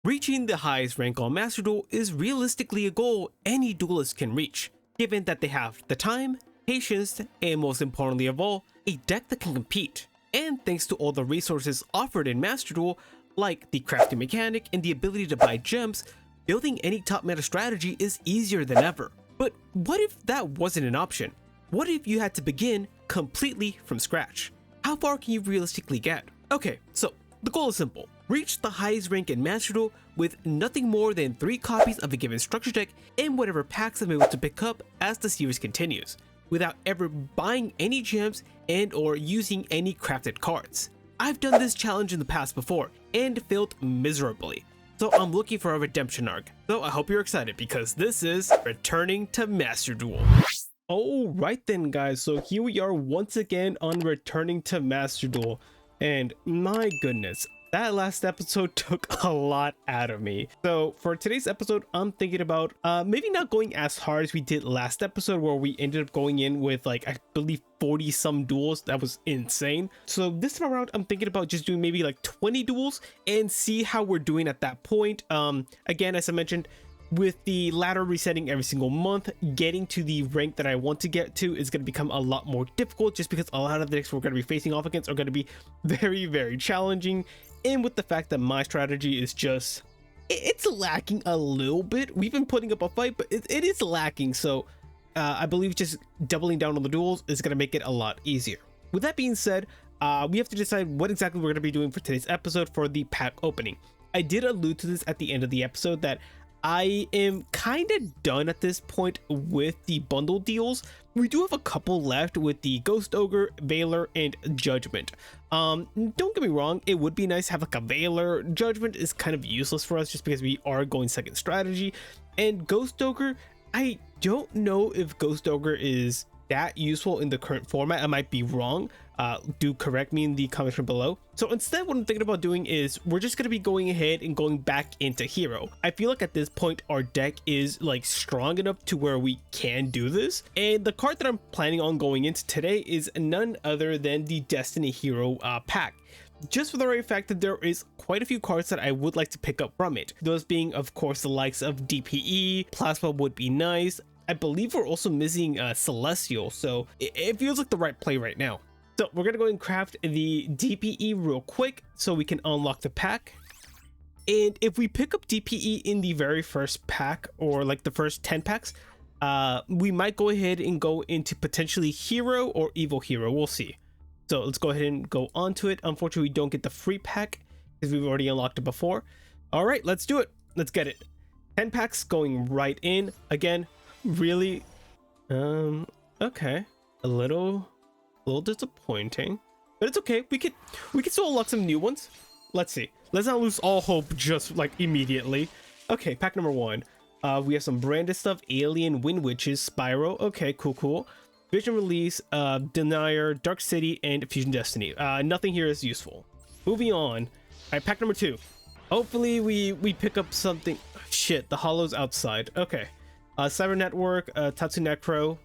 Reaching the highest rank on Master Duel is realistically a goal any duelist can reach, given that they have the time, patience, and most importantly of all, a deck that can compete. And thanks to all the resources offered in Master Duel, like the crafting mechanic and the ability to buy gems, building any top meta strategy is easier than ever. But what if that wasn't an option? What if you had to begin completely from scratch? How far can you realistically get? Okay, so the goal is simple. Reach the highest rank in Master Duel with nothing more than 3 copies of a given structure deck and whatever packs I'm able to pick up as the series continues, without ever buying any gems and or using any crafted cards. I've done this challenge in the past before and failed miserably, so I'm looking for a redemption arc. So I hope you're excited because this is Returning to Master Duel. Alright then guys, so here we are once again on Returning to Master Duel, and my goodness, that last episode took a lot out of me. So for today's episode, I'm thinking about maybe not going as hard as we did last episode where we ended up going in with like, I believe 40 some duels. That was insane. So this time around, I'm thinking about just doing maybe like 20 duels and see how we're doing at that point. Again, as I mentioned, with the ladder resetting every single month, getting to the rank that I want to get to is going to become a lot more difficult just because a lot of the decks we're going to be facing off against are going to be very, very challenging. And with the fact that my strategy is just, it's lacking a little bit. We've been putting up a fight, but it is lacking. So I believe just doubling down on the duels is going to make it a lot easier. With that being said, we have to decide what exactly we're going to be doing for today's episode for the pack opening. I did allude to this at the end of the episode that I am kind of done at this point with the bundle deals. We do have a couple left with the Ghost Ogre, Veiler, and Judgment. Don't get me wrong, it would be nice to have like a Veiler. Judgment is kind of useless for us just because we are going second strategy. And Ghost Ogre, I don't know if Ghost Ogre is that useful in the current format. I might be wrong. Do correct me in the comments from below. So instead, what I'm thinking about doing is we're just going to be going ahead and going back into hero. I feel like at this point our deck is like strong enough to where we can do this, and the card that I'm planning on going into today is none other than the Destiny Hero pack, just for the very fact that there is quite a few cards that I would like to pick up from it, those being of course the likes of DPE. Plasma would be nice. I believe we're also missing Celestial, so it feels like the right play right now. So we're gonna go and craft the DPE real quick so we can unlock the pack. And if we pick up DPE in the very first pack, or like the first 10 packs, we might go ahead and go into potentially hero or evil hero. We'll see. So let's go ahead and go on to it. Unfortunately, we don't get the free pack because we've already unlocked it before. All right, let's do it. Let's get it. 10 packs going right in. Again, really, okay, a little disappointing, but it's okay. We could still unlock some new ones. Let's see. Let's not lose all hope just like immediately. Okay, pack number 1. We have some branded stuff: Alien, Wind Witches, Spyro. Okay, cool. Vision Release, Denier, Dark City, and Fusion Destiny. Nothing here is useful. Moving on. All right, pack number 2. Hopefully we pick up something. Shit, the holow's outside. Okay. Cyber Network, Tatsu Necro,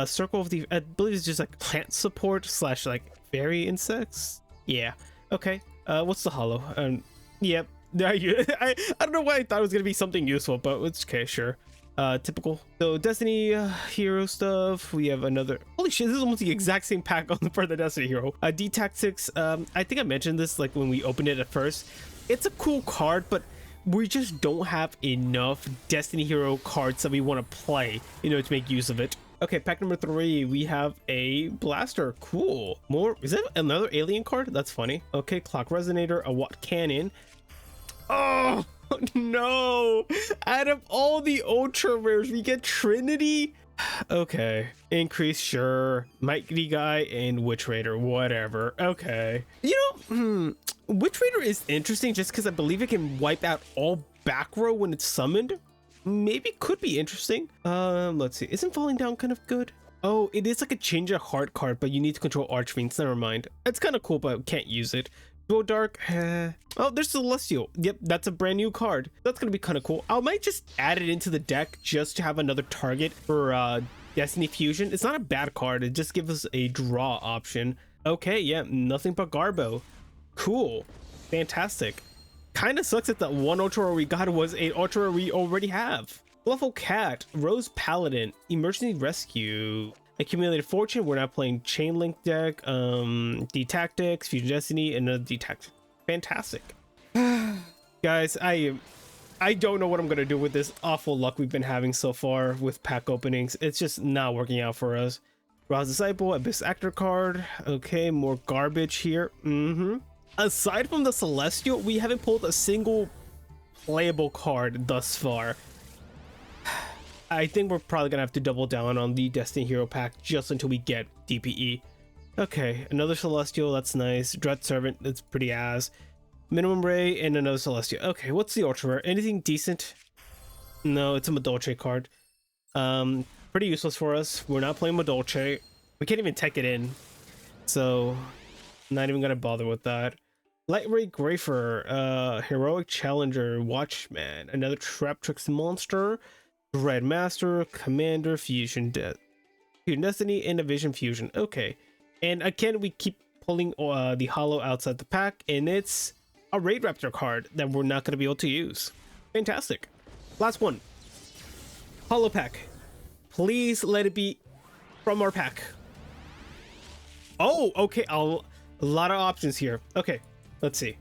Circle of the, I believe it's just like plant support / like fairy insects. Yeah. Okay. What's the hollow? Yep. I don't know why I thought it was gonna be something useful, but it's okay. Sure. Typical. So Destiny hero stuff. We have another. Holy shit! This is almost the exact same pack on for the Destiny hero. D-Tactics. I think I mentioned this like when we opened it at first. It's a cool card, but we just don't have enough Destiny hero cards that we want to play, to make use of it. Okay, pack number 3, we have a blaster. Cool. More, is that another alien card? That's funny. Okay, clock resonator, a watt cannon. Oh no, out of all the ultra rares we get Trinity. Okay, increase, sure. Mighty Guy and Witch Raider, whatever. Okay, Witch Raider is interesting just because I believe it can wipe out all back row when it's summoned. Maybe could be interesting. Let's see. Isn't Falling Down kind of good? Oh, it is like a change of heart card, but you need to control Archfiends. Never mind. It's kind of cool, but can't use it. Duo Dark. Oh, there's Celestial. Yep, that's a brand new card. That's gonna be kind of cool. I might just add it into the deck just to have another target for Destiny Fusion. It's not a bad card. It just gives us a draw option. Okay, yeah, nothing but Garbo. Cool. Fantastic. Kind of sucks that the one ultra rare we got was a ultra rare we already have. Fluffle Cat, Rose Paladin, Emergency Rescue, Accumulated Fortune. We're not playing Chain Link deck. D-Tactics, Fusion Destiny, and another D-Tactics. Fantastic. Guys, I don't know what I'm gonna do with this awful luck we've been having so far with pack openings. It's just not working out for us. Rouse Disciple, Abyss Actor card. Okay, more garbage here. Aside from the Celestial, we haven't pulled a single playable card thus far. I think we're probably gonna have to double down on the Destiny Hero pack just until we get DPE. Okay, another Celestial, that's nice. Dread Servant, that's pretty ass. Minimum Ray and another Celestial. Okay, what's the ultra rare? Anything decent? No, it's a Madolche card. Pretty useless for us. We're not playing Madolche. We can't even tech it in, so not even gonna bother with that. Light Ray Grafer, Heroic Challenger, Watchman, another Trap Tricks Monster, Dread Master, Commander, Fusion Destiny, and a Vision Fusion. Okay, and again we keep pulling the Hollow outside the pack, and it's a Raid Raptor card that we're not going to be able to use. Fantastic. Last one. Hollow pack. Please let it be from our pack. Oh, okay. A lot of options here. Okay, let's see.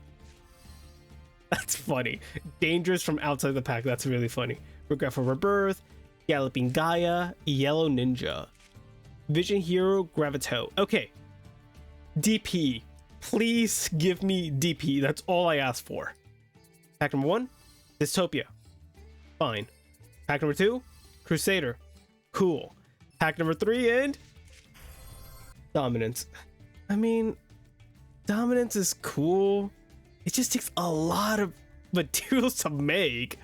That's funny. Dangerous from outside the pack. That's really funny. Regretful Rebirth, Galloping Gaia, Yellow Ninja, Vision Hero, Gravito. Okay. DP. Please give me DP. That's all I asked for. Pack number 1, Dystopia. Fine. Pack number 2, Crusader. Cool. Pack number 3, and Dominance. I mean, Dominance is cool. It just takes a lot of materials to make.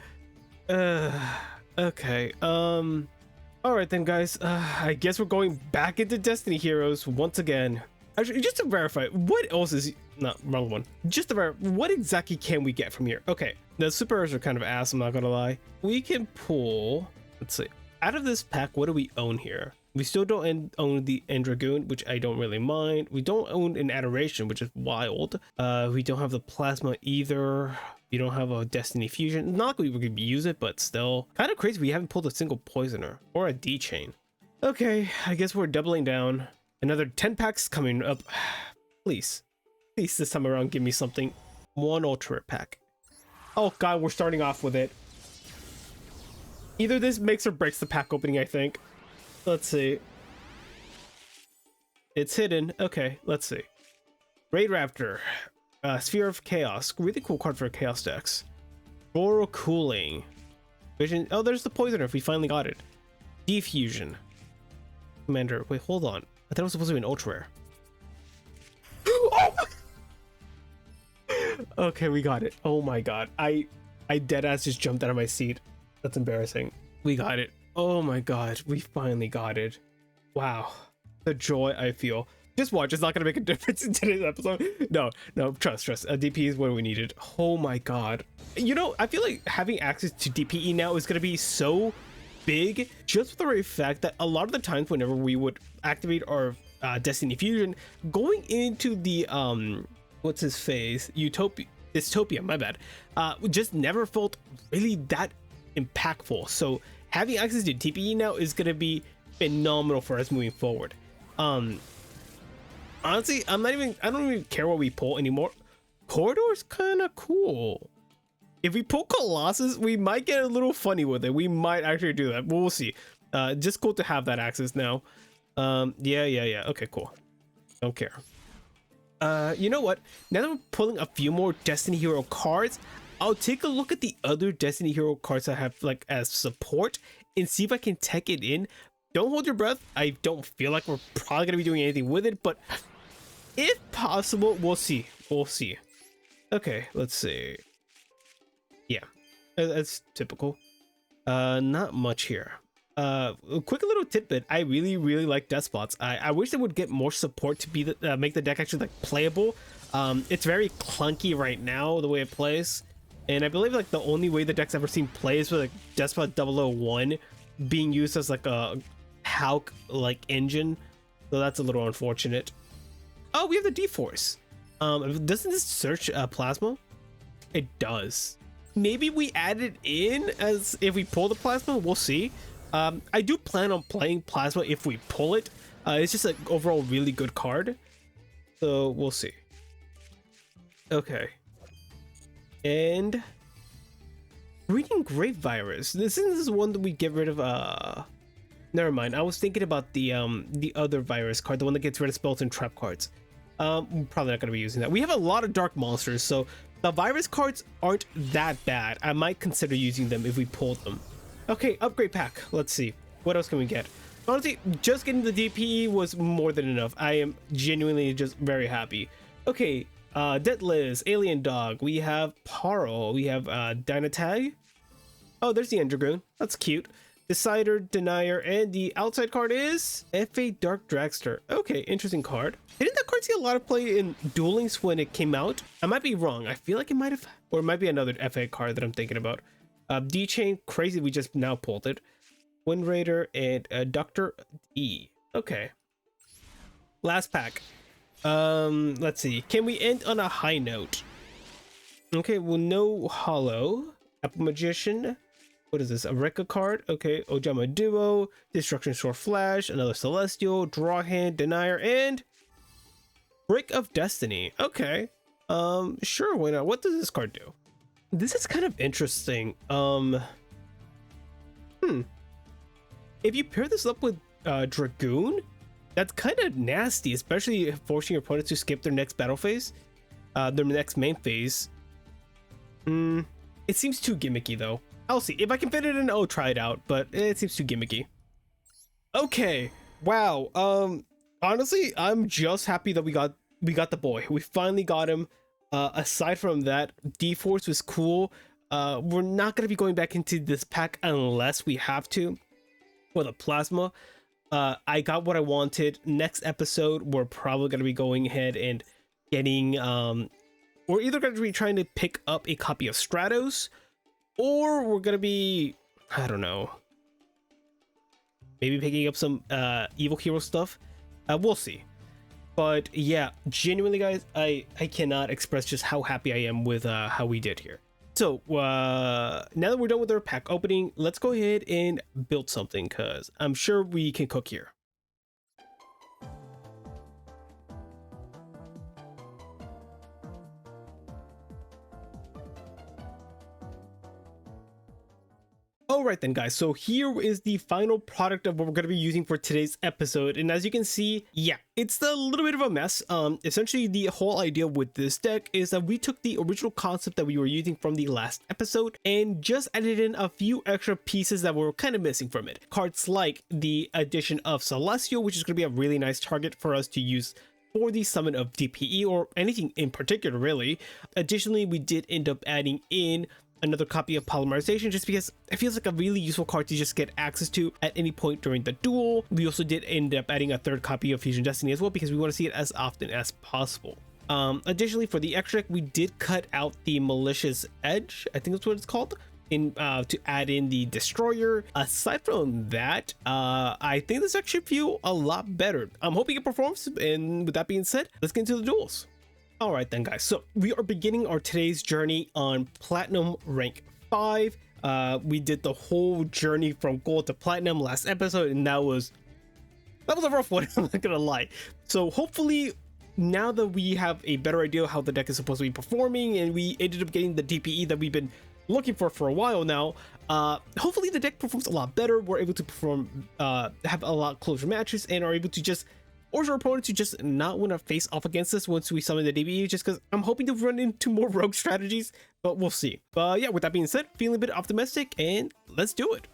Okay. Alright then, guys. I guess we're going back into Destiny Heroes once again. Actually, just to verify, what else is... No, wrong one. Just to verify, what exactly can we get from here? Okay, the super rares are kind of ass, I'm not gonna lie. We can pull... Let's see. Out of this pack, what do we own here? We still don't own the Endragoon, which I don't really mind. We don't own an Adoration, which is wild. We don't have the Plasma either. We don't have a Destiny Fusion. Not like we could use it, but still. Kind of crazy we haven't pulled a single Poisoner or a D-Chain. Okay, I guess we're doubling down. Another 10 packs coming up. Please. Please this time around give me something. One ultra pack. Oh god, we're starting off with it. Either this makes or breaks the pack opening, I think. Let's see. It's hidden. Okay, let's see. Raid Raptor. Sphere of Chaos. Really cool card for Chaos decks. Floral Cooling. Vision. Oh, there's the Poisoner if we finally got it. Defusion. Commander. Wait, hold on. I thought it was supposed to be an ultra rare. Oh! Okay, we got it. Oh my god. I deadass just jumped out of my seat. That's embarrassing. We got it. Oh my god. We finally got it. Wow. The joy I feel. Just watch. It's not going to make a difference in today's episode. No, trust. DP is what we needed. Oh my god. You know, I feel like having access to DPE now is going to be so big, just for the very fact that a lot of the times whenever we would activate our Destiny Fusion, going into the what's his face, Dystopia, my bad, just never felt really that impactful. So having access to TPE now is going to be phenomenal for us moving forward. Honestly, I don't even care what we pull anymore. Corridor's kind of cool. If we pull Colossus, we might get a little funny with it. We might actually do that. We'll see. Just cool to have that access now. Yeah. Okay, cool. Don't care. You know what? Now that we're pulling a few more Destiny Hero cards, I'll take a look at the other Destiny Hero cards I have like as support and see if I can tech it in. Don't hold your breath. I don't feel like we're probably gonna be doing anything with it, but if possible, we'll see. Okay, let's see. Yeah, that's typical. Not much here. A quick little tidbit. I really like Despots. I wish they would get more support to be make the deck actually like playable. It's very clunky right now the way it plays, and I believe like the only way the deck's ever seen play is with like Despot 001 being used as like a Hulk like engine, so that's a little unfortunate. Oh, we have the D-Force. Doesn't this search Plasma? It does. Maybe we add it in as if we pull the plasma. We'll see. I do plan on playing plasma if we pull it. It's just an overall really good card. So we'll see. Okay. And Breeding Grape Virus. This is one that we get rid of. Never mind. I was thinking about the other virus card, the one that gets rid of spells and trap cards. We're probably not going to be using that. We have a lot of dark monsters, so the virus cards aren't that bad. I might consider using them if we pulled them. Okay, upgrade pack. Let's see. What else can we get? Honestly, just getting the DPE was more than enough. I am genuinely just very happy. Okay, Dead Liz, Alien Dog. We have Paro. We have Dynatag. Oh, there's the Endergoon. That's cute. Decider, Denier, and the outside card is FA Dark Dragster. Okay, interesting card. Didn't that card see a lot of play in Duel Links when it came out? I might be wrong. I feel like it might have, or it might be another FA card that I'm thinking about. D-Chain, crazy, we just now pulled it. Wind Raider and Dr. E. Okay. Last pack. Let's see. Can we end on a high note? Okay, well, no Hollow. Apple Magician. What is this? A Rekka card? Okay, Ojama Duo, Destruction Sword Flash, another Celestial, Draw Hand, Denier, and Break of Destiny. Okay. Sure, why not? What does this card do? This is kind of interesting. If you pair this up with Dragoon, that's kind of nasty, especially forcing your opponent to skip their next battle phase, their next main phase. It seems too gimmicky though. I'll see. If I can fit it in, I'll try it out, but it seems too gimmicky. Okay. Wow. Honestly, I'm just happy that we got the boy. We finally got him. Aside from that, D-Force was cool. We're not going to be going back into this pack unless we have to. For the plasma, I got what I wanted. Next episode, we're probably going to be going ahead and getting... we're either going to be trying to pick up a copy of Stratos, or we're gonna be, I don't know, maybe picking up some evil hero stuff. We'll see. But yeah, genuinely guys, I cannot express just how happy I am with how we did here. So now that we're done with our pack opening, let's go ahead and build something, because I'm sure we can cook here. Alright then guys, so here is the final product of what we're going to be using for today's episode, and as you can see, yeah, it's a little bit of a mess. Essentially the whole idea with this deck is that we took the original concept that we were using from the last episode and just added in a few extra pieces that were kind of missing from it. Cards like the addition of Celestial, which is going to be a really nice target for us to use for the summon of DPE or anything in particular really. Additionally, we did end up adding in another copy of Polymerization just because it feels like a really useful card to just get access to at any point during the duel. We also did end up adding a third copy of Fusion Destiny as well because we want to see it as often as possible. Additionally, for the extract, we did cut out the Malicious Edge, I think that's what it's called, to add in the Destroyer. Aside from that, I think this actually feels a lot better. I'm hoping it performs, and with that being said, let's get into the duels. Alright then guys, so we are beginning our today's journey on Platinum rank 5. We did the whole journey from gold to platinum last episode, and that was a rough one, I'm not gonna lie. So hopefully now that we have a better idea of how the deck is supposed to be performing, and we ended up getting the DPE that we've been looking for a while now, hopefully the deck performs a lot better. We're able to perform, have a lot closer matches, and are able to just force our opponent to just not want to face off against us once we summon the DPE, just because I'm hoping to run into more rogue strategies, but we'll see. But yeah, with that being said, feeling a bit optimistic, and let's do it.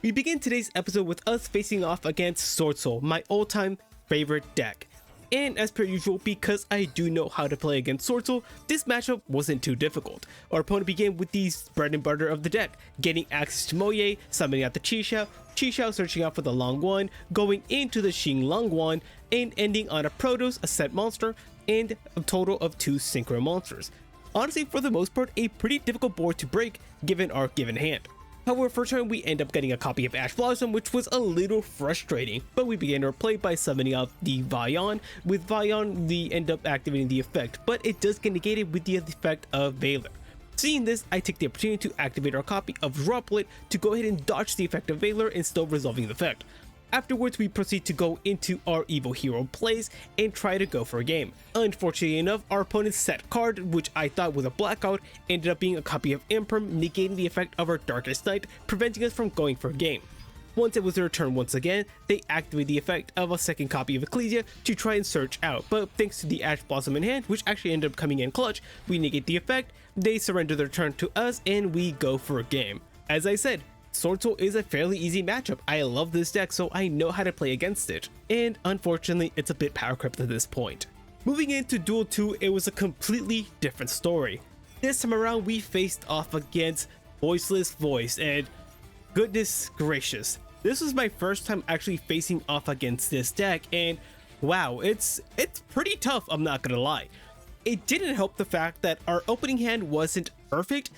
We begin today's episode with us facing off against Sword Soul, my all-time favorite deck. And as per usual, because I do know how to play against Sword Soul, this matchup wasn't too difficult. Our opponent began with the bread and butter of the deck, getting access to Moye, summoning out the Chi-Xiao searching out for the Longguan, going into the Xing Longguan, and ending on a Protos, a set monster, and a total of 2 synchro monsters. Honestly, for the most part, a pretty difficult board to break given our given hand. However, first turn we end up getting a copy of Ash Blossom, which was a little frustrating, but we began our play by summoning out the Vion. With Vion, we end up activating the effect, but it does get negated with the effect of Valor. Seeing this, I take the opportunity to activate our copy of Droplet to go ahead and dodge the effect of Veiler and still resolving the effect. Afterwards, we proceed to go into our evil hero plays and try to go for a game. Unfortunately enough, our opponent's set card, which I thought was a blackout, ended up being a copy of Imperm, negating the effect of our Darkest Night, preventing us from going for a game. Once it was their turn once again, they activate the effect of a second copy of Ecclesia to try and search out, but thanks to the Ash Blossom in hand, which actually ended up coming in clutch, we negate the effect, they surrender their turn to us, and we go for a game. As I said, Sword Soul is a fairly easy matchup. I love this deck, so I know how to play against it, and unfortunately it's a bit power crept at this point. Moving into Duel 2, it was a completely different story. This time around we faced off against Voiceless Voice, and goodness gracious, this was my first time actually facing off against this deck, and wow, it's pretty tough, I'm not gonna lie. It didn't help the fact that our opening hand wasn't perfect.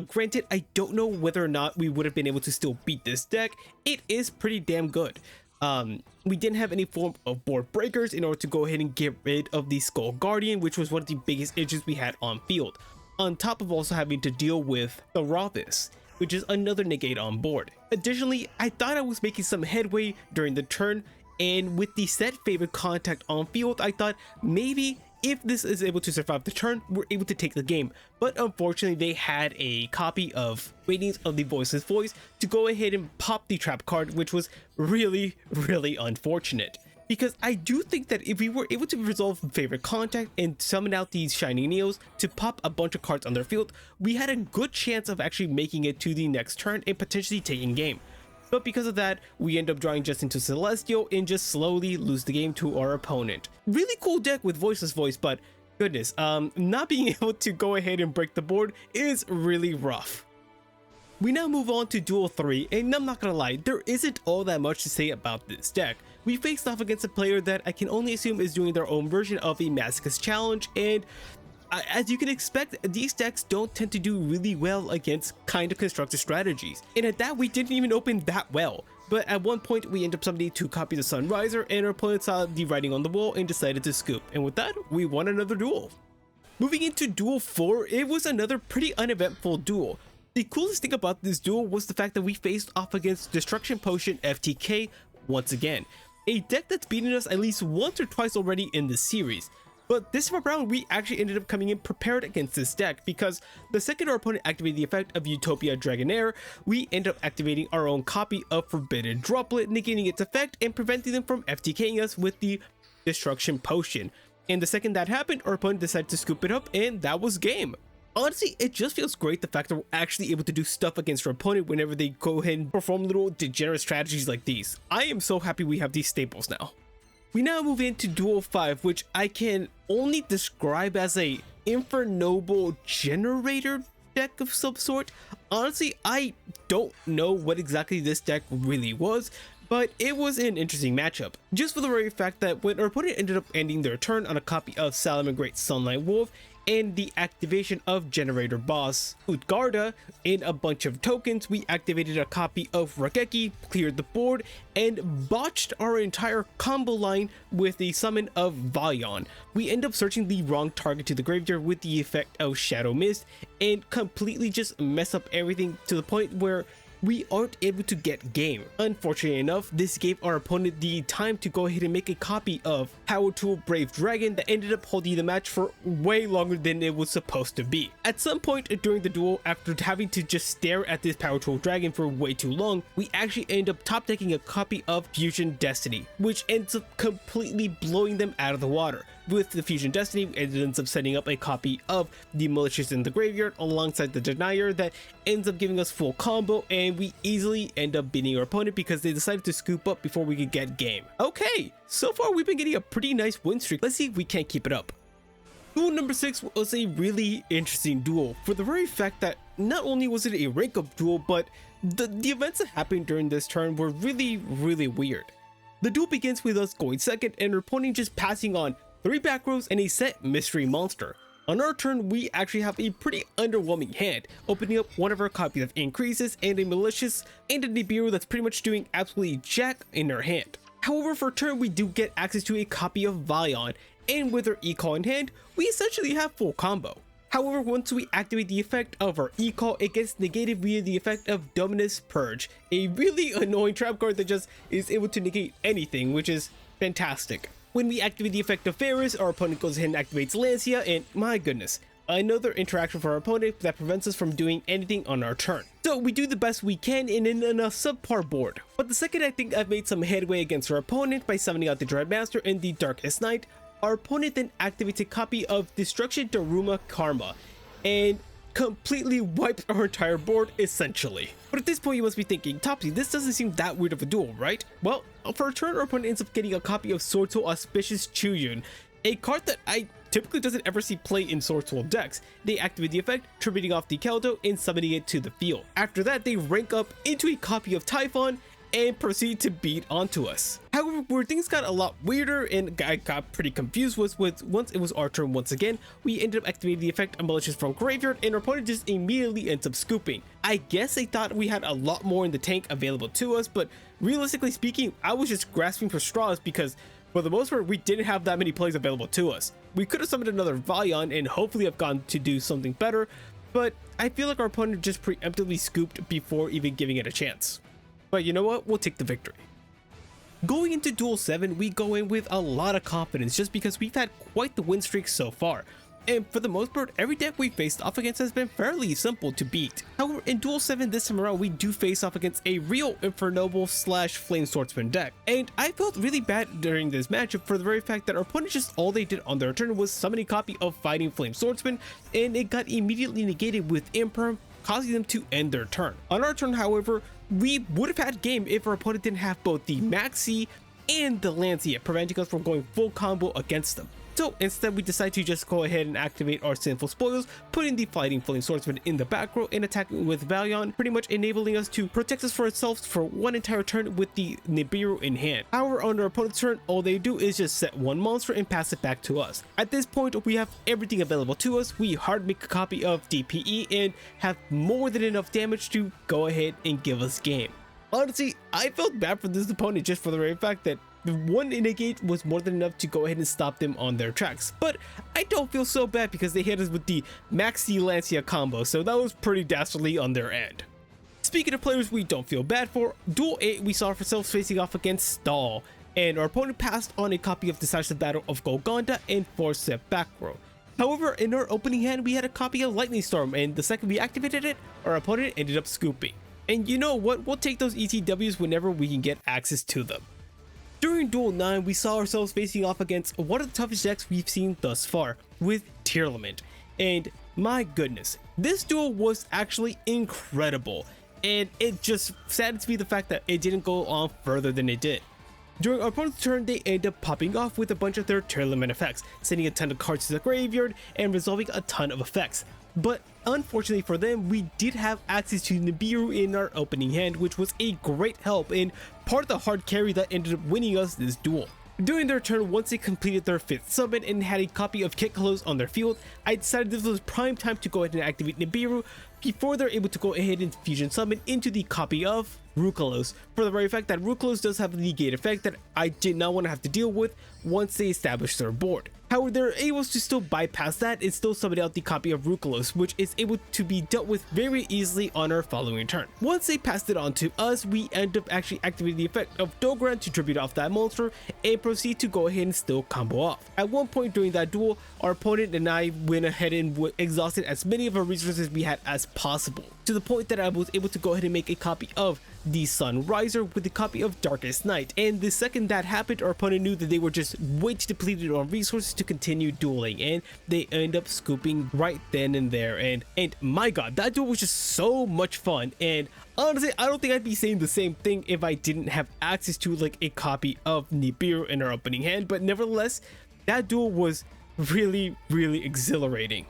Granted, I don't know whether or not we would have been able to still beat this deck. It is pretty damn good. We didn't have any form of board breakers in order to go ahead and get rid of the Skull Guardian, which was one of the biggest issues we had on field, on top of also having to deal with the Rawvis, which is another negate on board. Additionally, I thought I was making some headway during the turn, and with the set favorite contact on field, I thought maybe if this is able to survive the turn, we're able to take the game. But unfortunately, they had a copy of Radiance of the Voiceless Voice to go ahead and pop the trap card, which was really unfortunate. Because I do think that if we were able to resolve favorite contact and summon out these Shining Neos to pop a bunch of cards on their field, we had a good chance of actually making it to the next turn and potentially taking game. But because of that, we end up drawing just into Celestial and just slowly lose the game to our opponent. Really cool deck with Voiceless Voice, but goodness, not being able to go ahead and break the board is really rough. We now move on to Duel 3, and I'm not gonna lie, there isn't all that much to say about this deck. We faced off against a player that I can only assume is doing their own version of a Masochist challenge, and as you can expect, these decks don't tend to do really well against kind of constructed strategies. And at that, we didn't even open that well. But at one point, we end up summoning 2 copies of Sunriser, and our opponent saw the writing on the wall and decided to scoop. And with that, we won another duel. Moving into Duel 4, it was another pretty uneventful duel. The coolest thing about this duel was the fact that we faced off against Destruction Potion FTK once again. A deck that's beaten us at least once or twice already in this series. But this time around, we actually ended up coming in prepared against this deck, because the second our opponent activated the effect of Utopia Dragonair, we end up activating our own copy of Forbidden Droplet, negating its effect and preventing them from FTKing us with the Destruction Potion. And the second that happened, our opponent decided to scoop it up, and that was game. Honestly, it just feels great the fact that we're actually able to do stuff against our opponent whenever they go ahead and perform little degenerate strategies like these. I am so happy we have these staples now. We now move into Duel 5, which I can only describe as a Infernoble generator deck of some sort. Honestly, I don't know what exactly this deck really was, but it was an interesting matchup. Just for the very fact that when our opponent ended up ending their turn on a copy of Salamangreat Sunlight Wolf and the activation of Generator Boss Utgarda in a bunch of tokens, we activated a copy of Rakeki, cleared the board, and botched our entire combo line with the summon of Valion. We end up searching the wrong target to the graveyard with the effect of Shadow Mist and completely just mess up everything to the point where we aren't able to get game. Unfortunately enough, this gave our opponent the time to go ahead and make a copy of Power Tool Brave Dragon that ended up holding the match for way longer than it was supposed to be. At some point during the duel, after having to just stare at this Power Tool Dragon for way too long, we actually end up top decking a copy of Fusion Destiny, which ends up completely blowing them out of the water. With the Fusion Destiny, it ends up setting up a copy of the Malicious in the Graveyard alongside the Denier that ends up giving us full combo, and we easily end up beating our opponent because they decided to scoop up before we could get game. Okay, so far we've been getting a pretty nice win streak. Let's see if we can't keep it up. Duel number 6 was a really interesting duel for the very fact that not only was it a rank up duel, but the events that happened during this turn were really weird. The duel begins with us going second and our opponent just passing on 3 back rows and a set Mystery Monster. On our turn, we actually have a pretty underwhelming hand, opening up one of our copies of Increases and a Malicious and a Nibiru that's pretty much doing absolutely jack in our hand. However, for turn, we do get access to a copy of Valion, and with our E-Call in hand, we essentially have full combo. However, once we activate the effect of our E-Call, it gets negated via the effect of Dominus Purge, a really annoying trap card that just is able to negate anything, which is fantastic. When we activate the effect of Ferris, our opponent goes ahead and activates Lancia, and my goodness, another interaction for our opponent that prevents us from doing anything on our turn. So we do the best we can in a subpar board. But the second I think I've made some headway against our opponent by summoning out the Dreadmaster and the Darkest Night, our opponent then activates a copy of Destruction Daruma Karma and completely wipes our entire board essentially. But at this point you must be thinking, Topsy, this doesn't seem that weird of a duel, right? Well, for a turn our opponent ends up getting a copy of Sword Soul Auspicious Chuyun, a card that I typically doesn't ever see play in Sword Soul decks. They activate the effect, tributing off the Keldo and summoning it to the field. After that, they rank up into a copy of Typhon and proceed to beat onto us. However, where things got a lot weirder and I got pretty confused was with once it was our turn once again, we ended up activating the effect of Malicious from Graveyard and our opponent just immediately ends up scooping. I guess they thought we had a lot more in the tank available to us, but realistically speaking, I was just grasping for straws because for the most part, we didn't have that many plays available to us. We could have summoned another Valion and hopefully have gone to do something better, but I feel like our opponent just preemptively scooped before even giving it a chance. But you know what? We'll take the victory. Going into Duel 7, we go in with a lot of confidence just because we've had quite the win streak so far. And for the most part, every deck we faced off against has been fairly simple to beat. However, in Duel 7 this time around, we do face off against a real Infernoble / Flame Swordsman deck. And I felt really bad during this matchup for the very fact that our opponent just all they did on their turn was summon a copy of Fighting Flame Swordsman, and it got immediately negated with Imperm, causing them to end their turn. On our turn, however, we would have had game if our opponent didn't have both the Maxi and the Lancia, preventing us from going full combo against them. So instead we decide to just go ahead and activate our Sinful Spoils, putting the Fighting Flame Swordsman in the back row and attacking with Valion, pretty much enabling us to protect us for ourselves for one entire turn with the Nibiru in hand. However, on our opponent's turn, all they do is just set one monster and pass it back to us. At this point, we have everything available to us. We hard make a copy of DPE and have more than enough damage to go ahead and give us game. Honestly, I felt bad for this opponent just for the very fact that the one negate was more than enough to go ahead and stop them on their tracks. But I don't feel so bad because they hit us with the Maxi Lancia combo, so that was pretty dastardly on their end. Speaking of players we don't feel bad for, Duel 8 we saw ourselves facing off against Stall, and our opponent passed on a copy of Decisive Battle of Golgonda and forced it back row. However, in our opening hand we had a copy of Lightning Storm, and the second we activated it, our opponent ended up scooping. And you know what, we'll take those ETWs whenever we can get access to them. During Duel 9, we saw ourselves facing off against one of the toughest decks we've seen thus far, with Tearlament. And my goodness, this duel was actually incredible, and it just saddens me the fact that it didn't go on further than it did. During our opponent's turn, they end up popping off with a bunch of their Tearlament effects, sending a ton of cards to the graveyard and resolving a ton of effects. But unfortunately for them, we did have access to Nibiru in our opening hand, which was a great help and part of the hard carry that ended up winning us this duel. During their turn, once they completed their 5th summon and had a copy of Kit Close on their field, I decided this was prime time to go ahead and activate Nibiru before they're able to go ahead and fusion summon into the copy of Rukalos, for the very fact that Rukalos does have a negate effect that I did not want to have to deal with once they established their board. However, they're able to still bypass that and still summon out the copy of Rukalos, which is able to be dealt with very easily on our following turn. Once they passed it on to us, we end up actually activating the effect of Dogran to tribute off that monster and proceed to go ahead and still combo off. At one point during that duel, our opponent and I went ahead and exhausted as many of our resources we had as possible, to the point that I was able to go ahead and make a copy of the Sunriser with a copy of Darkest Night, and the second that happened, our opponent knew that they were just way too depleted on resources to continue dueling, and they end up scooping right then and there. And my god, that duel was just so much fun, and honestly I don't think I'd be saying the same thing if I didn't have access to like a copy of Nibiru in our opening hand. But nevertheless, that duel was really exhilarating.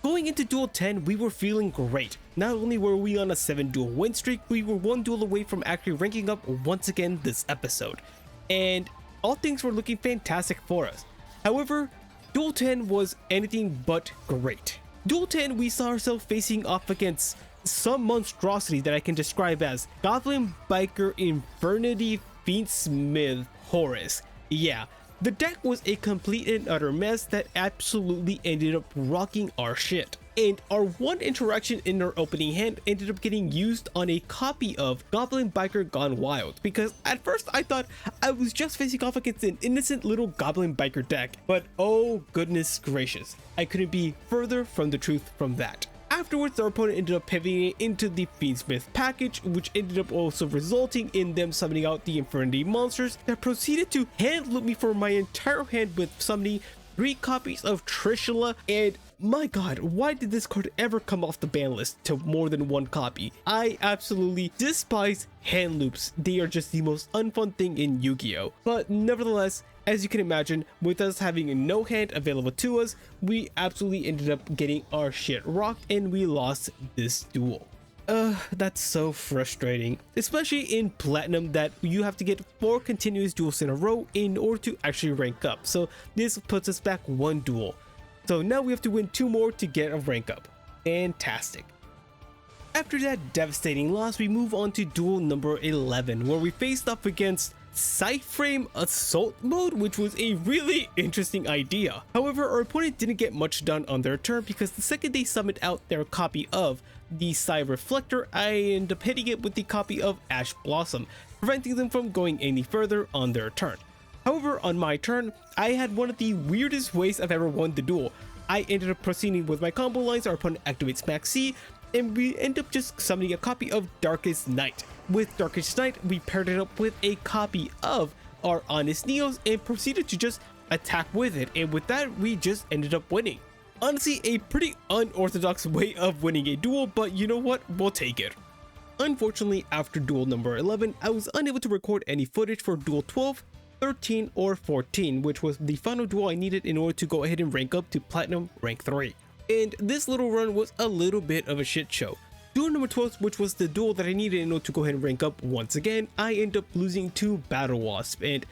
Going into Duel 10, we were feeling great. Not only were we on a 7-duel win streak, we were 1 duel away from actually ranking up once again this episode, and all things were looking fantastic for us. However, Duel 10 was anything but great. Duel 10, we saw ourselves facing off against some monstrosity that I can describe as Goblin Biker Infernity Fiendsmith Horus. Yeah, the deck was a complete and utter mess that absolutely ended up rocking our shit. and our one interaction in our opening hand ended up getting used on a copy of Goblin Biker Gone Wild, because at first I thought I was just facing off against an innocent little Goblin Biker deck, but oh goodness gracious, I couldn't be further from the truth from that. Afterwards, our opponent ended up pivoting it into the Fiendsmith package, which ended up also resulting in them summoning out the Infinity monsters that proceeded to hand loot me for my entire hand with summoning 3 copies of Trishula, and my god, why did this card ever come off the ban list to more than 1 copy? I absolutely despise hand loops. They are just the most unfun thing in Yu-Gi-Oh! But nevertheless, as you can imagine, with us having no hand available to us, we absolutely ended up getting our shit rocked and we lost this duel. That's so frustrating, especially in Platinum that you have to get 4 continuous duels in a row in order to actually rank up. So this puts us back 1 duel. So now we have to win 2 more to get a rank up. Fantastic. After that devastating loss, we move on to duel number 11, where we faced up against Cyframe Assault Mode, which was a really interesting idea. However, our opponent didn't get much done on their turn because the second they summoned out their copy of the Psy Reflector, I ended up hitting it with the copy of Ash Blossom, preventing them from going any further on their turn. However, on my turn, I had one of the weirdest ways I've ever won the duel. I ended up proceeding with my combo lines, our opponent activates Max C, and we end up just summoning a copy of Darkest Night. With Darkest Night, we paired it up with a copy of our Honest Neos and proceeded to just attack with it, and with that, we just ended up winning. Honestly, a pretty unorthodox way of winning a duel, but you know what? We'll take it. Unfortunately, after duel number 11, I was unable to record any footage for duel 12, 13, or 14, which was the final duel I needed in order to go ahead and rank up to Platinum rank 3. And this little run was a little bit of a shit show. Duel number 12, which was the duel that I needed in order to go ahead and rank up once again, I end up losing to Battle Wasp, and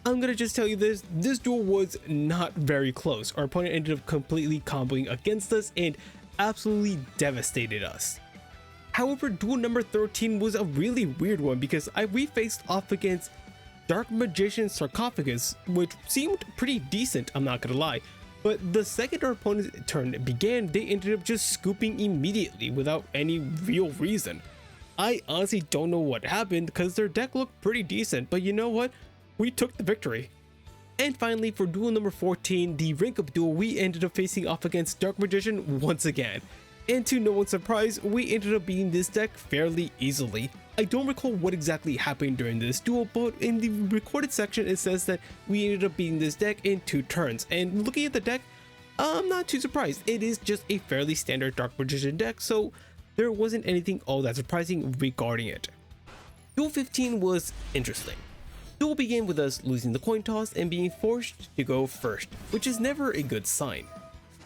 I'm gonna just tell you this duel was not very close. Our opponent ended up completely comboing against us and absolutely devastated us. However, duel number 13 was a really weird one because we faced off against Dark Magician Sarcophagus, which seemed pretty decent, I'm not gonna lie. But the second our opponent's turn began, they ended up just scooping immediately without any real reason. I honestly don't know what happened because their deck looked pretty decent, but you know what? We took the victory. And finally, for duel number 14, the rank up duel, we ended up facing off against Dark Magician once again. And to no one's surprise, we ended up beating this deck fairly easily. I don't recall what exactly happened during this duel, but in the recorded section it says that we ended up beating this deck in 2 turns, and looking at the deck, I'm not too surprised. It is just a fairly standard Dark Magician deck, so there wasn't anything all that surprising regarding it. Duel 15 was interesting. Duel began with us losing the coin toss and being forced to go first, which is never a good sign.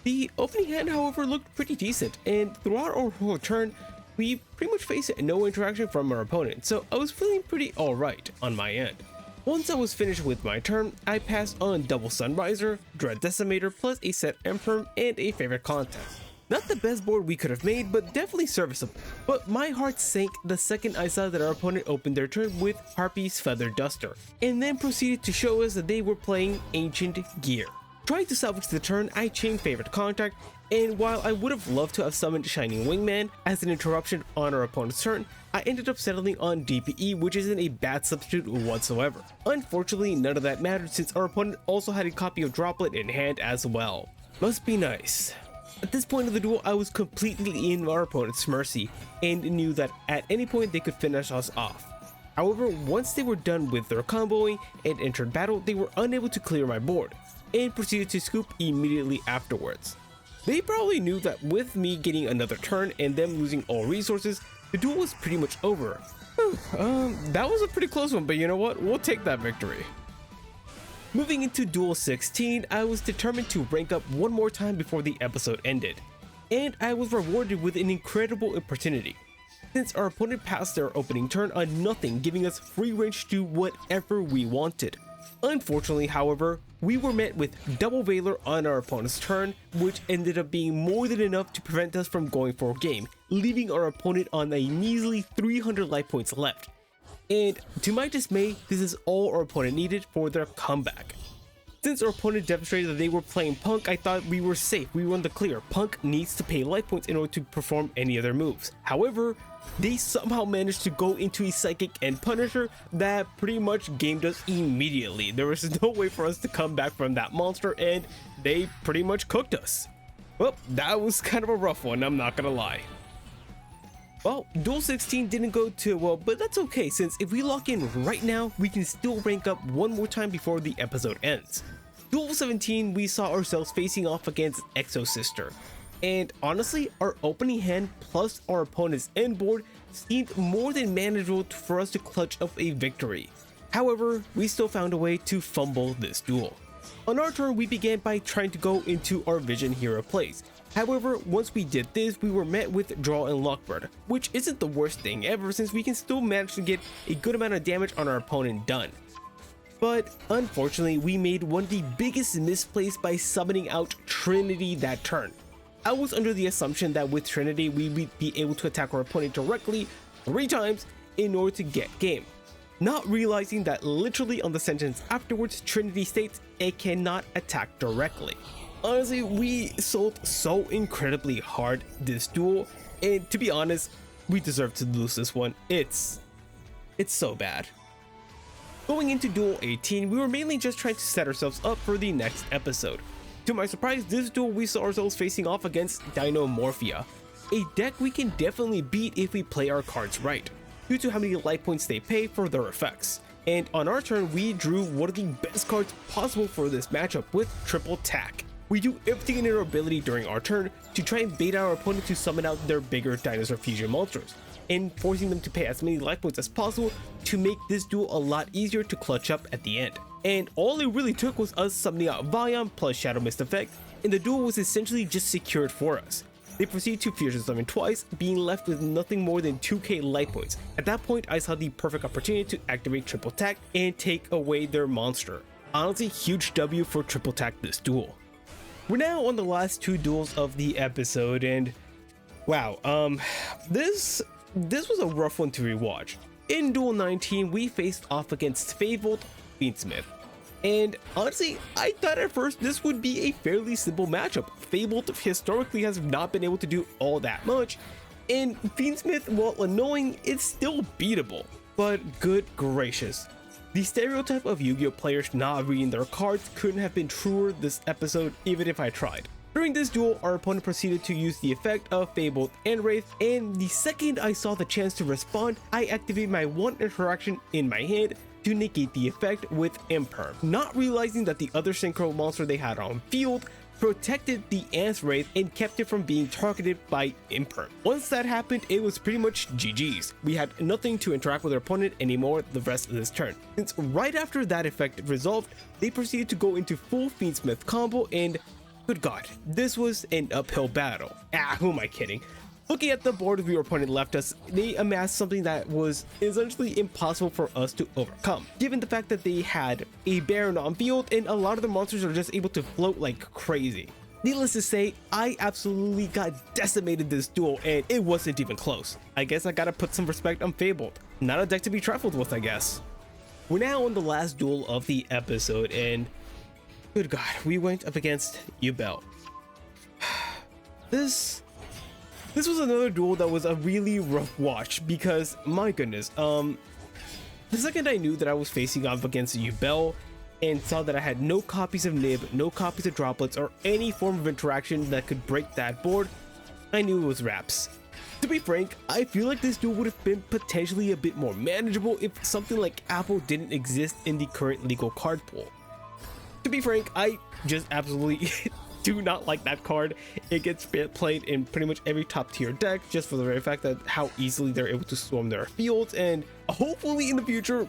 The opening hand, however, looked pretty decent, and throughout our whole turn, we pretty much faced no interaction from our opponent, so I was feeling pretty alright on my end. Once I was finished with my turn, I passed on Double Sunriser, Dread Decimator, plus a set Emperor and a favorite contest. Not the best board we could have made, but definitely serviceable. But my heart sank the second I saw that our opponent opened their turn with Harpy's Feather Duster, and then proceeded to show us that they were playing Ancient Gear. Trying to salvage the turn, I chained Favorite Contact, and while I would have loved to have summoned Shining Wingman as an interruption on our opponent's turn, I ended up settling on DPE, which isn't a bad substitute whatsoever. Unfortunately, none of that mattered since our opponent also had a copy of Droplet in hand as well. Must be nice. At this point of the duel, I was completely in our opponent's mercy and knew that at any point they could finish us off. However, once they were done with their comboing and entered battle, they were unable to clear my board and proceeded to scoop immediately afterwards. They probably knew that with me getting another turn and them losing all resources, the duel was pretty much over. That was a pretty close one, but you know what? We'll take that victory. Moving into duel 16, I was determined to rank up one more time before the episode ended, and I was rewarded with an incredible opportunity, since our opponent passed their opening turn on nothing, giving us free range to do whatever we wanted. Unfortunately, however, we were met with Double Veiler on our opponent's turn, which ended up being more than enough to prevent us from going for a game, leaving our opponent on a measly 300 life points left. And to my dismay, this is all our opponent needed for their comeback. Since our opponent demonstrated that they were playing Punk, I thought we were safe, we were in the clear. Punk needs to pay life points in order to perform any other moves. However, they somehow managed to go into a Psychic and Punisher that pretty much gamed us immediately. There was no way for us to come back from that monster, and they pretty much cooked us. Well, that was kind of a rough one, I'm not gonna lie. Well, Duel 16 didn't go too well, but that's okay, since if we lock in right now, we can still rank up one more time before the episode ends. Duel 17, we saw ourselves facing off against Exo Sister, and honestly, our opening hand plus our opponent's end board seemed more than manageable for us to clutch up a victory. However, we still found a way to fumble this duel. On our turn, we began by trying to go into our Vision Hero plays. However, once we did this, we were met with Draw and Lockbird, which isn't the worst thing ever since we can still manage to get a good amount of damage on our opponent done. But unfortunately, we made one of the biggest misplays by summoning out Trinity that turn. I was under the assumption that with Trinity, we would be able to attack our opponent directly 3 times in order to get game. Not realizing that literally on the sentence afterwards, Trinity states it cannot attack directly. Honestly, we sold so incredibly hard this duel, and to be honest, we deserve to lose this one. It's so bad. Going into Duel 18, we were mainly just trying to set ourselves up for the next episode. To my surprise, this duel we saw ourselves facing off against Dinomorphia, a deck we can definitely beat if we play our cards right, due to how many life points they pay for their effects. And on our turn, we drew one of the best cards possible for this matchup with Triple Tack. We do everything in our ability during our turn to try and bait our opponent to summon out their bigger dinosaur fusion monsters, and forcing them to pay as many life points as possible to make this duel a lot easier to clutch up at the end. And all it really took was us summoning out Valion plus Shadow Mist effect, and the duel was essentially just secured for us. They proceed to fusion summon twice, being left with nothing more than 2k life points. At that point, I saw the perfect opportunity to activate Triple Tack and take away their monster. Honestly, huge W for Triple Tack this duel. We're now on the last 2 duels of the episode, and wow, this was a rough one to rewatch. In Duel 19, we faced off against Fabled Fiendsmith, and honestly, I thought at first this would be a fairly simple matchup. Fabled historically has not been able to do all that much, and Fiendsmith, while annoying, it's still beatable. But good gracious, the stereotype of Yu-Gi-Oh players not reading their cards couldn't have been truer this episode, even if I tried. During this duel, our opponent proceeded to use the effect of Fabled and Wraith, and the second I saw the chance to respond, I activated my one interaction in my hand to negate the effect with Imperm, not realizing that the other synchro monster they had on field protected the Ants Wraith and kept it from being targeted by Imperm. Once that happened, it was pretty much GG's. We had nothing to interact with our opponent anymore the rest of this turn. Since right after that effect resolved, they proceeded to go into full Fiendsmith combo, and good god, this was an uphill battle. Who am I kidding? Looking at the board our opponent left us, they amassed something that was essentially impossible for us to overcome, given the fact that they had a Baron on field and a lot of the monsters are just able to float like crazy. Needless to say, I absolutely got decimated this duel, and it wasn't even close. I guess I gotta put some respect on Fabled. Not a deck to be trifled with, I guess. We're now on the last duel of the episode, and good god, we went up against yugioh. This was another duel that was a really rough watch because, my goodness, the second I knew that I was facing off against yugioh and saw that I had no copies of Nib, no copies of Droplets, or any form of interaction that could break that board, I knew it was wraps. To be frank, I feel like this duel would have been potentially a bit more manageable if something like Apple didn't exist in the current legal card pool. To be frank, I just absolutely do not like that card. It gets played in pretty much every top tier deck just for the very fact that how easily they're able to swarm their fields, and hopefully in the future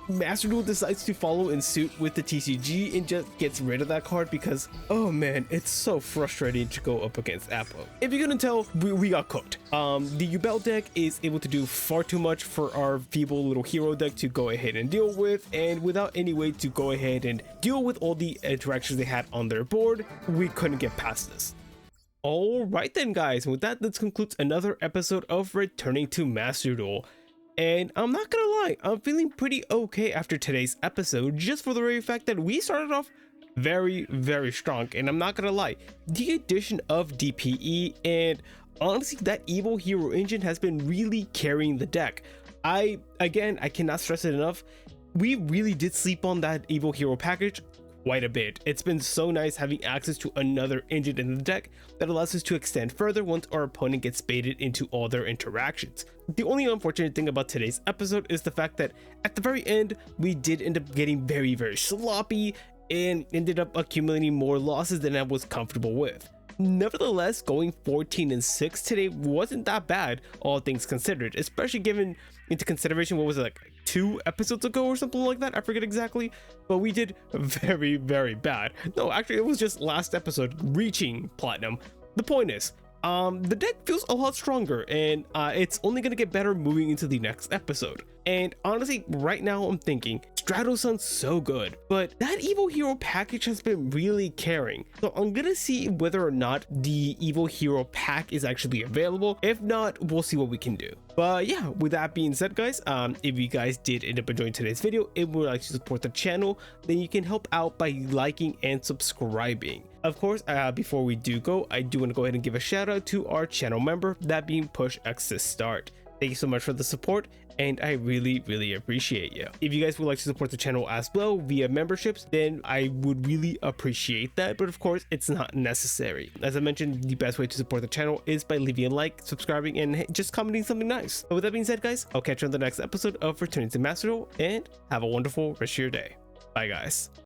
Master Duel decides to follow in suit with the TCG and just gets rid of that card, because oh man, it's so frustrating to go up against Apple. If you couldn't tell, we got cooked. The yugioh deck is able to do far too much for our feeble little hero deck to go ahead and deal with, and without any way to go ahead and deal with all the interactions they had on their board, we couldn't get past this. Alright then guys, with that, this concludes another episode of Returning to Master Duel. And I'm not gonna lie, I'm feeling pretty okay after today's episode, just for the very fact that we started off very strong. And I'm not gonna lie, the addition of DPE and honestly that evil hero engine has been really carrying the deck. I cannot stress it enough, we really did sleep on that evil hero package quite a bit. It's been so nice having access to another engine in the deck that allows us to extend further once our opponent gets baited into all their interactions. The only unfortunate thing about today's episode is the fact that at the very end we did end up getting very sloppy and ended up accumulating more losses than I was comfortable with. Nevertheless, going 14-6 today wasn't that bad, all things considered, especially given into consideration what was it, like 2 episodes ago or something like that, I forget exactly, but we did very bad. No, actually it was just last episode reaching platinum. The point is, the deck feels a lot stronger, and it's only gonna get better moving into the next episode. And honestly, right now I'm thinking Strato sounds so good, but that evil hero package has been really carrying. So I'm gonna see whether or not the evil hero pack is actually available. If not, we'll see what we can do. But yeah, with that being said, guys, if you guys did end up enjoying today's video and would like to support the channel, then you can help out by liking and subscribing. Of course, before we do go, I do want to go ahead and give a shout out to our channel member, that being Push X Start. Thank you so much for the support, and I really appreciate you. If you guys would like to support the channel as well via memberships, then I would really appreciate that, but of course it's not necessary. As I mentioned, the best way to support the channel is by leaving a like, subscribing, and just commenting something nice. But with that being said, guys, I'll catch you on the next episode of Returning to Master Duel, and have a wonderful rest of your day. Bye, guys.